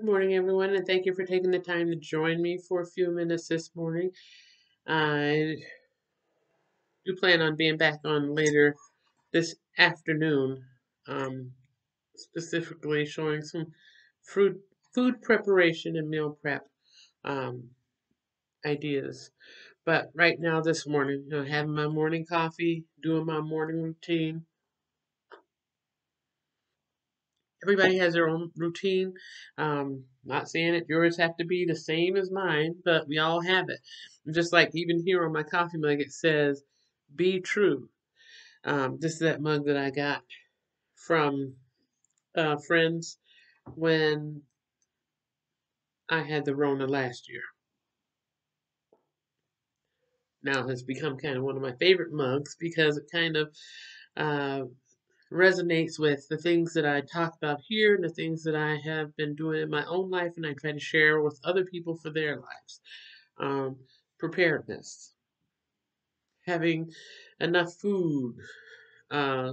Good morning, everyone, and thank you for taking the time to join me for a few minutes this morning. I do plan on being back on later this afternoon, um, specifically showing some food food preparation and meal prep um, ideas. But right now, this morning, having my morning coffee, doing my morning routine. Everybody has their own routine. Not saying that yours have to be the same as mine, but we all have it. Just like even here on my coffee mug, it says "Be true." This is that mug that I got from friends when I had the Rona last year. Now it has become kind of one of my favorite mugs because it kind of uh, resonates with the things that I talk about here and the things that I have been doing in my own life, and I try to share with other people for their lives. Um, Preparedness, having enough food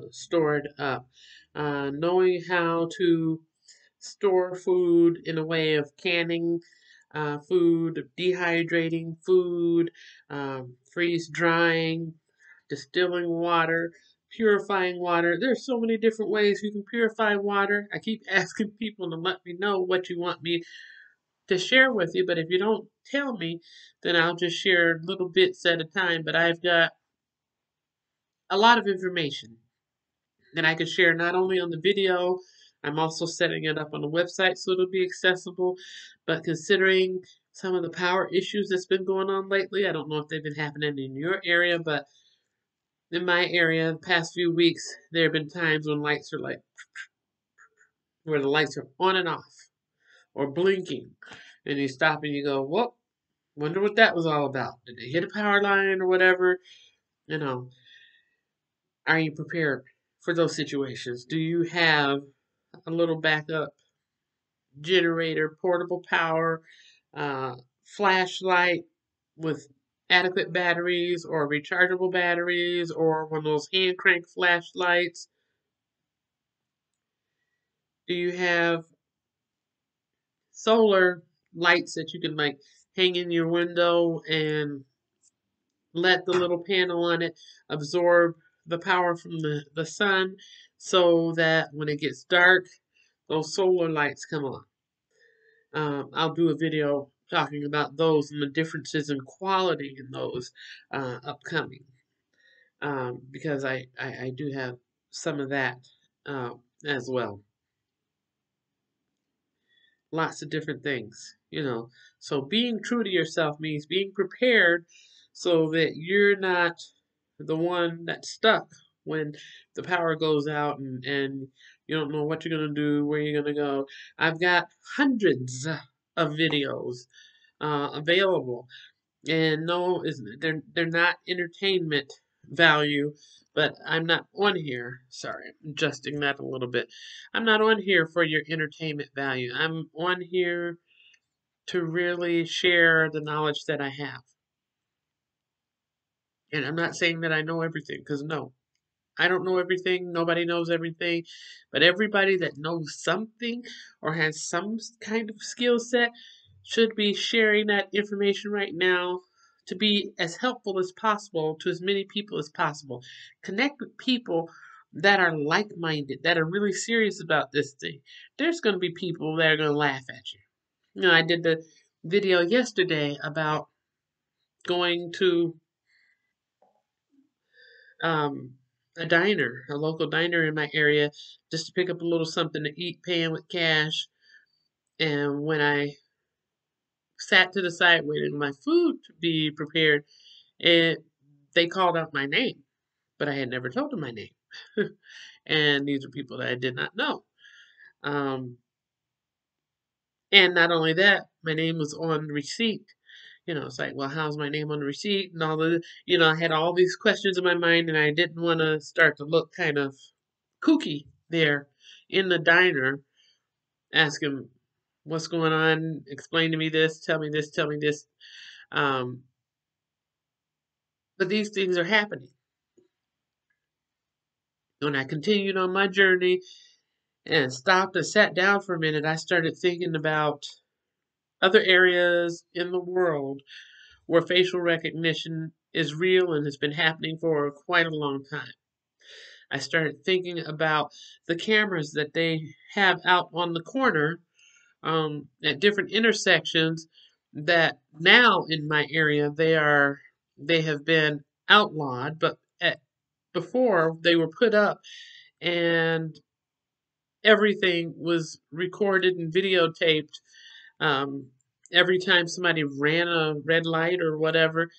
stored up, knowing how to store food in a way of canning food, dehydrating food, freeze drying, distilling water, purifying water. There's so many different ways you can purify water. I keep asking people to let me know what you want me to share with you, but if you don't tell me, then I'll just share little bits at a time. But I've got a lot of information that I could share not only on the video, I'm also setting it up on the website so it'll be accessible. But considering some of the power issues that's been going on lately, I don't know if they've been happening in your area, but in my area, the past few weeks, there have been times when lights are like, where the lights are on and off or blinking. And you stop and you go, well, wonder what that was all about. Did they hit a power line or whatever? You know, are you prepared for those situations? Do you have a little backup generator, portable power, uh, flashlight with adequate batteries or rechargeable batteries or one of those hand crank flashlights? Do you have solar lights that you can like hang in your window and let the little panel on it absorb the power from the sun so that when it gets dark, those solar lights come on? I'll do a video talking about those and the differences in quality in those upcoming because I do have some of that uh, as well. Lots of different things. So being true to yourself means being prepared so that you're not the one that's stuck when the power goes out and you don't know what you're going to do, where you're going to go. I've got hundreds of videos available, and no, they're not entertainment value, but I'm not on here. Sorry, I'm adjusting that a little bit. I'm not on here for your entertainment value. I'm on here to really share the knowledge that I have. And I'm not saying that I know everything, because no, I don't know everything. Nobody knows everything. But everybody that knows something or has some kind of skill set should be sharing that information right now to be as helpful as possible to as many people as possible. Connect with people that are like minded, that are really serious about this thing. There's going to be people that are going to laugh at you. I did the video yesterday about going to um, a local diner in my area, just to pick up a little something to eat, paying with cash. And when I sat to the side waiting my food to be prepared, it they called out my name, but I had never told them my name. And these are people that I did not know. Um, and not only that, my name was on the receipt. It's like, well, how's my name on the receipt and all the, I had all these questions in my mind, and I didn't want to start to look kind of kooky there in the diner, asking what's going on, explain to me this, tell me this, tell me this. Um, but these things are happening. And I continued on my journey, and stopped and sat down for a minute, I started thinking about other areas in the world where facial recognition is real and has been happening for quite a long time. I started thinking about the cameras that they have out on the corner at different intersections that now in my area they have been outlawed, but before they were put up and everything was recorded and videotaped. Um, every time somebody ran a red light or whatever,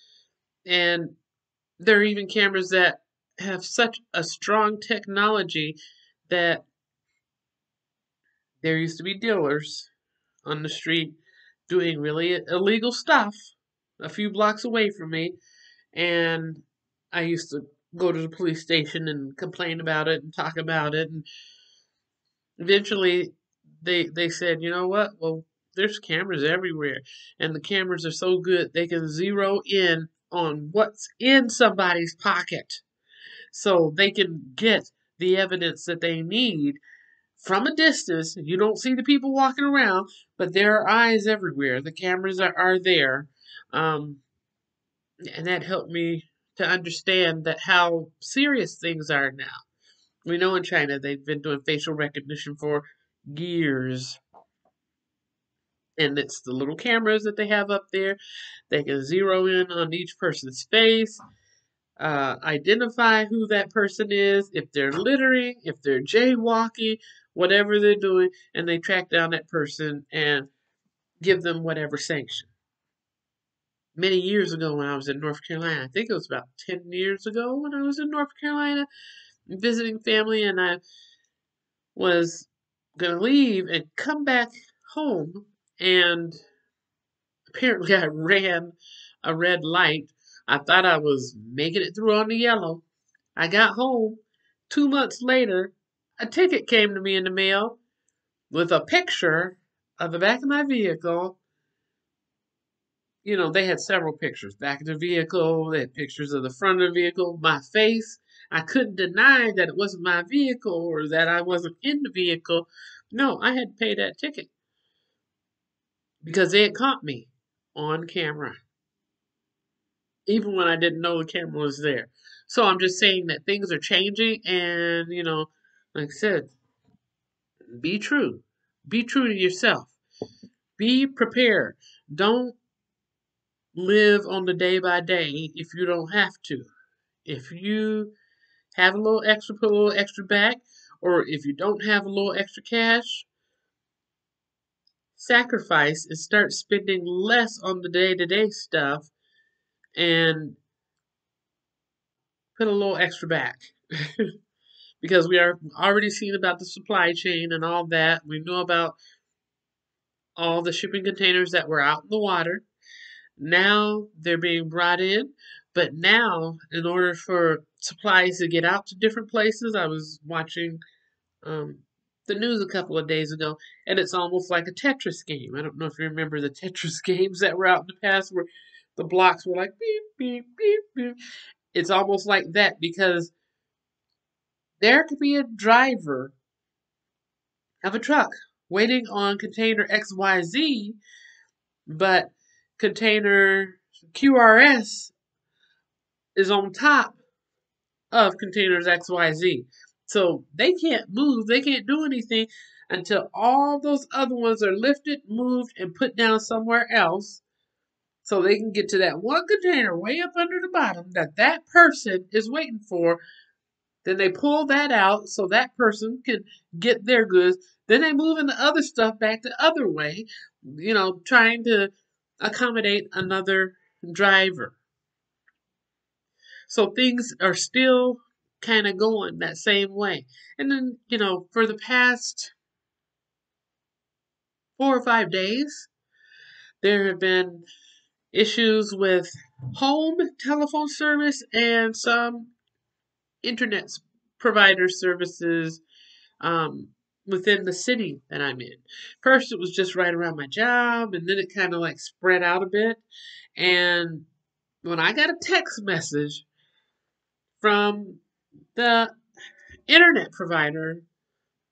and there are even cameras that have such a strong technology that there used to be dealers on the street doing really illegal stuff a few blocks away from me, and I used to go to the police station and complain about it and talk about it, and eventually they said, you know what? Well, there's cameras everywhere, and the cameras are so good they can zero in on what's in somebody's pocket, so they can get the evidence that they need from a distance. You don't see the people walking around, but there are eyes everywhere. The cameras are there. Um, and that helped me to understand that how serious things are now. We know in China they've been doing facial recognition for years, and it's the little cameras that they have up there. They can zero in on each person's face, identify who that person is, if they're littering, if they're jaywalking, whatever they're doing, and they track down that person and give them whatever sanction. Many years ago when I was in North Carolina, I think it was about 10 years ago when I was in North Carolina visiting family, and I was going to leave and come back home, and apparently I ran a red light. I thought I was making it through on the yellow. I got home. 2 months later, a ticket came to me in the mail with a picture of the back of my vehicle. You know, they had several pictures. Back of the vehicle, they had pictures of the front of the vehicle, my face. I couldn't deny that it wasn't my vehicle or that I wasn't in the vehicle. No, I had to pay that ticket because they had caught me on camera, even when I didn't know the camera was there. So I'm just saying that things are changing, and, like I said, be true. Be true to yourself. Be prepared. Don't live on the day by day if you don't have to. If you have a little extra, put a little extra back, or if you don't have a little extra cash, sacrifice and start spending less on the day to day stuff and put a little extra back. Because we are already seeing about the supply chain and all that. We know about all the shipping containers that were out in the water. Now they're being brought in, but now in order for supplies to get out to different places, I was watching um, the news a couple of days ago, and it's almost like a Tetris game. I don't know if you remember the Tetris games that were out in the past where the blocks were like beep, beep, beep, beep. It's almost like that because there could be a driver of a truck waiting on container XYZ, but container QRS is on top of containers XYZ. So they can't move, they can't do anything until all those other ones are lifted, moved, and put down somewhere else so they can get to that one container way up under the bottom that that person is waiting for. Then they pull that out so that person can get their goods. Then they move in the other stuff back the other way, trying to accommodate another driver. So things are still kind of going that same way. And then, for the past 4 or 5 days, there have been issues with home telephone service and some internet provider services within the city that I'm in. First, it was just right around my job, and then it kind of like spread out a bit. And when I got a text message from the internet provider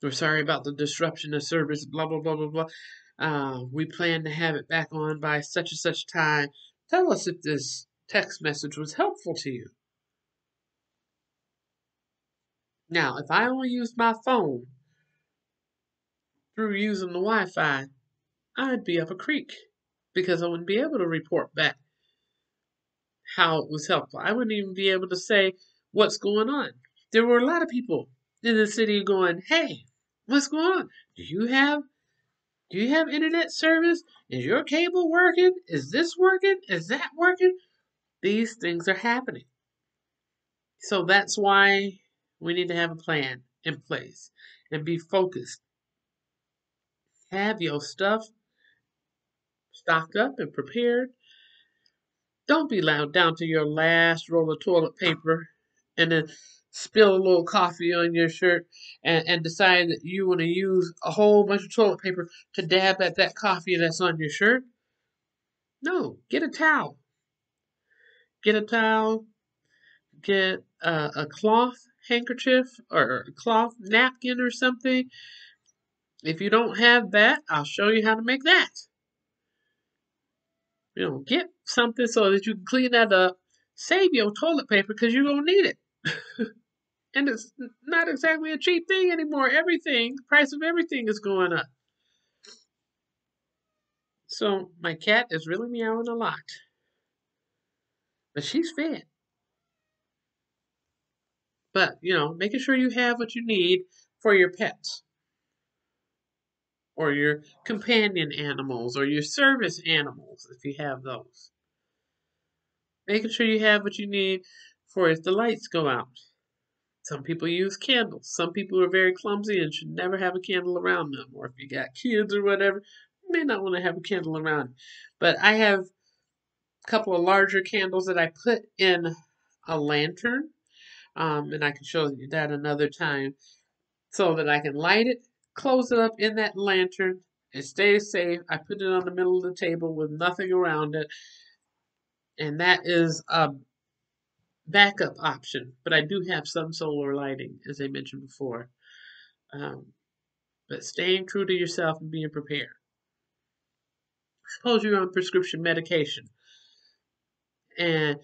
We're sorry about the disruption of service, blah, blah, blah, blah, blah. We plan to have it back on by such and such time. Tell us if this text message was helpful to you. Now, if I only used my phone through using the Wi-Fi, I'd be up a creek because I wouldn't be able to report back how it was helpful. I wouldn't even be able to say what's going on. There were a lot of people in the city going, "Hey, what's going on? Do you have internet service? Is your cable working? Is this working? Is that working?" These things are happening. So that's why we need to have a plan in place and be focused. Have your stuff stocked up and prepared. Don't be down to your last roll of toilet paper and then spill a little coffee on your shirt and decide that you want to use a whole bunch of toilet paper to dab at that coffee that's on your shirt. No, get a towel. Get a towel, get a cloth handkerchief or a cloth napkin or something. If you don't have that, I'll show you how to make that. Get something so that you can clean that up. Save your toilet paper because you don't need it. And it's not exactly a cheap thing anymore. The price of everything is going up. So my cat is really meowing a lot. But she's fed. But, making sure you have what you need for your pets or your companion animals or your service animals if you have those. Making sure you have what you need for if the lights go out. Some people use candles. Some people are very clumsy and should never have a candle around them. Or if you got kids or whatever, you may not want to have a candle around. But I have a couple of larger candles that I put in a lantern. And I can show you that another time so that I can light it, close it up in that lantern. It stays safe. I put it on the middle of the table with nothing around it. And that is a backup option. But I do have some solar lighting, as I mentioned before. But staying true to yourself and being prepared. Suppose you're on prescription medication and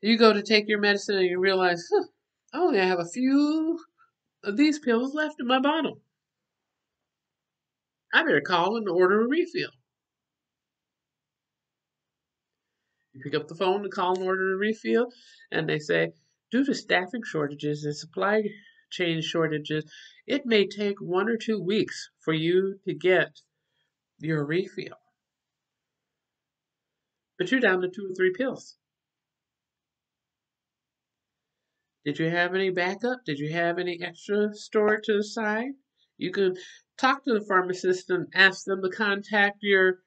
you go to take your medicine and you realize, I only have a few of these pills left in my bottle. I better call and order a refill. You pick up the phone to call and order a refill, and they say, due to staffing shortages and supply chain shortages, it may take 1 or 2 weeks for you to get your refill. But you're down to 2 or 3 pills. Did you have any backup? Did you have any extra stored to the side? You can talk to the pharmacist and ask them to contact your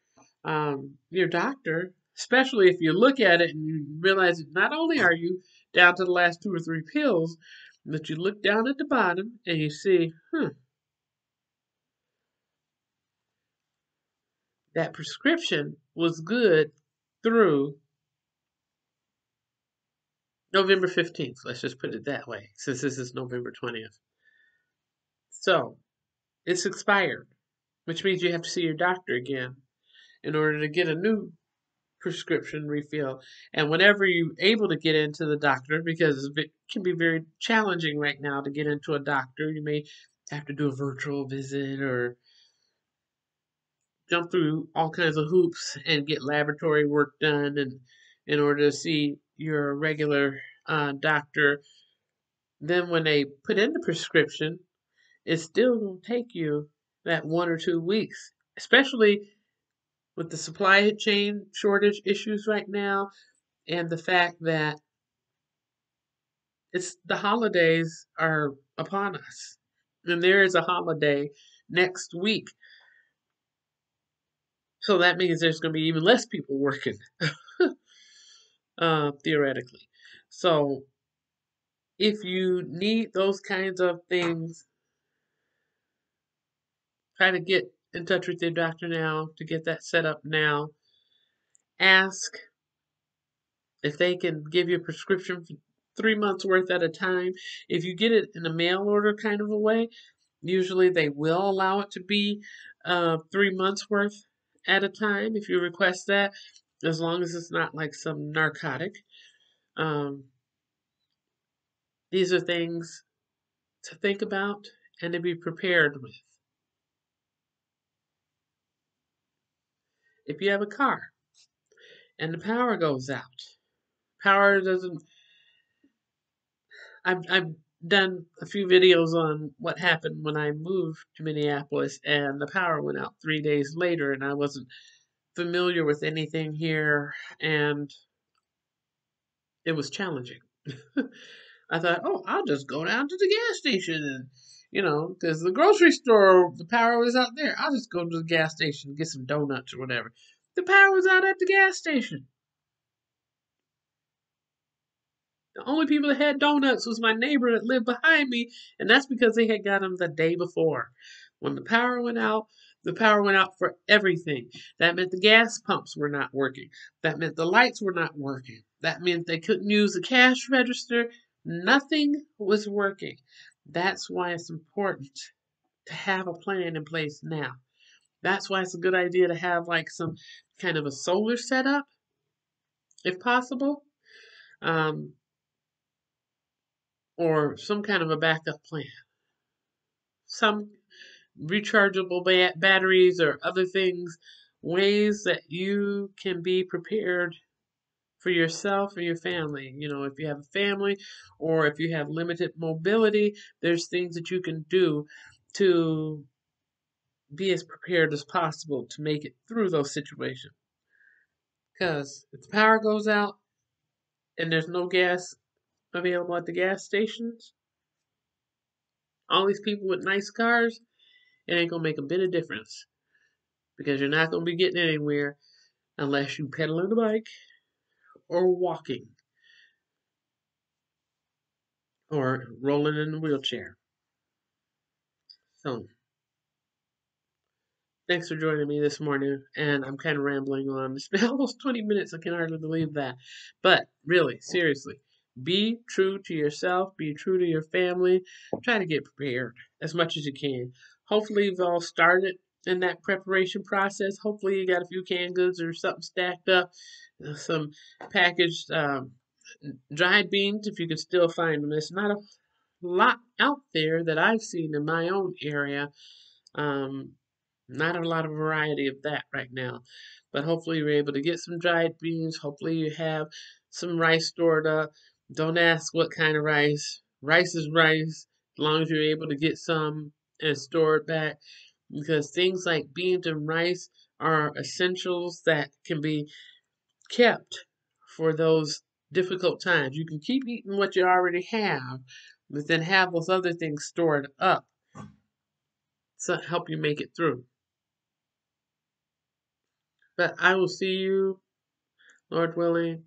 doctor, especially if you look at it and you realize that not only are you down to the last 2 or 3 pills, but you look down at the bottom and you see, that prescription was good through November 15th. Let's just put it that way, since this is November 20th. So it's expired, which means you have to see your doctor again in order to get a new prescription refill. And whenever you're able to get into the doctor, because it can be very challenging right now to get into a doctor, you may have to do a virtual visit or jump through all kinds of hoops and get laboratory work done and in order to see your regular doctor. Then when they put in the prescription, it's still going to take you that 1 or 2 weeks, especially with the supply chain shortage issues right now and the fact that the holidays are upon us. And there is a holiday next week. So that means there's going to be even less people working, theoretically. So if you need those kinds of things, try to get in touch with your doctor now to get that set up now. Ask if they can give you a prescription for 3 months worth at a time. If you get it in a mail order kind of a way, Usually they will allow it to be 3 months worth at a time if you request that, as long as it's not like some narcotic. Um, these are things to think about and to be prepared with. If you have a car and the power goes out, power doesn't. I've done a few videos on what happened when I moved to Minneapolis and the power went out 3 days later, and I wasn't familiar with anything here, and it was challenging. I thought, oh, I'll just go down to the gas station and, because the grocery store, the power was out there. I'll just go to the gas station and get some donuts or whatever. The power was out at the gas station. The only people that had donuts was my neighbor that lived behind me, and that's because they had got them the day before. When the power went out for everything. That meant the gas pumps were not working. That meant the lights were not working. That meant they couldn't use the cash register. Nothing was working. That's why it's important to have a plan in place now. That's why it's a good idea to have like some kind of a solar setup, if possible. Um, or some kind of a backup plan. Some rechargeable batteries or other things, ways that you can be prepared for yourself and your family. If you have a family or if you have limited mobility, there's things that you can do to be as prepared as possible to make it through those situations. Because if the power goes out and there's no gas available at the gas stations, all these people with nice cars, it ain't gonna make a bit of difference because you're not gonna be getting anywhere unless you pedaling a bike or walking or rolling in a wheelchair. So, thanks for joining me this morning. And I'm kind of rambling on. It's been almost 20 minutes. I can hardly believe that. But really, seriously, be true to yourself, be true to your family. Try to get prepared as much as you can. Hopefully, you've all started in that preparation process. Hopefully, you got a few canned goods or something stacked up, some packaged dried beans if you can still find them. There's not a lot out there that I've seen in my own area. Um, Not a lot of variety of that right now. But hopefully you're able to get some dried beans. Hopefully you have some rice stored up. Don't ask what kind of rice. Rice is rice, as long as you're able to get some and store it back. Because things like beans and rice are essentials that can be kept for those difficult times. You can keep eating what you already have, but then have those other things stored up to help you make it through. But I will see you, Lord willing,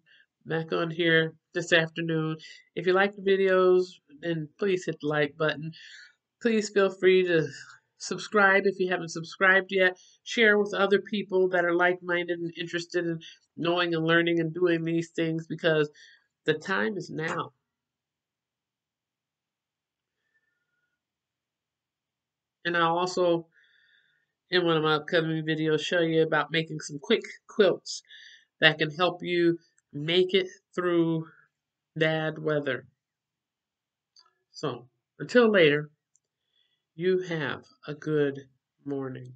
back on here this afternoon. If you like the videos, then please hit the like button. Please feel free to subscribe if you haven't subscribed yet. Share with other people that are like minded and interested in knowing and learning and doing these things because the time is now. And I'll also, in one of my upcoming videos, show you about making some quick quilts that can help you make it through bad weather. So, until later, you have a good morning.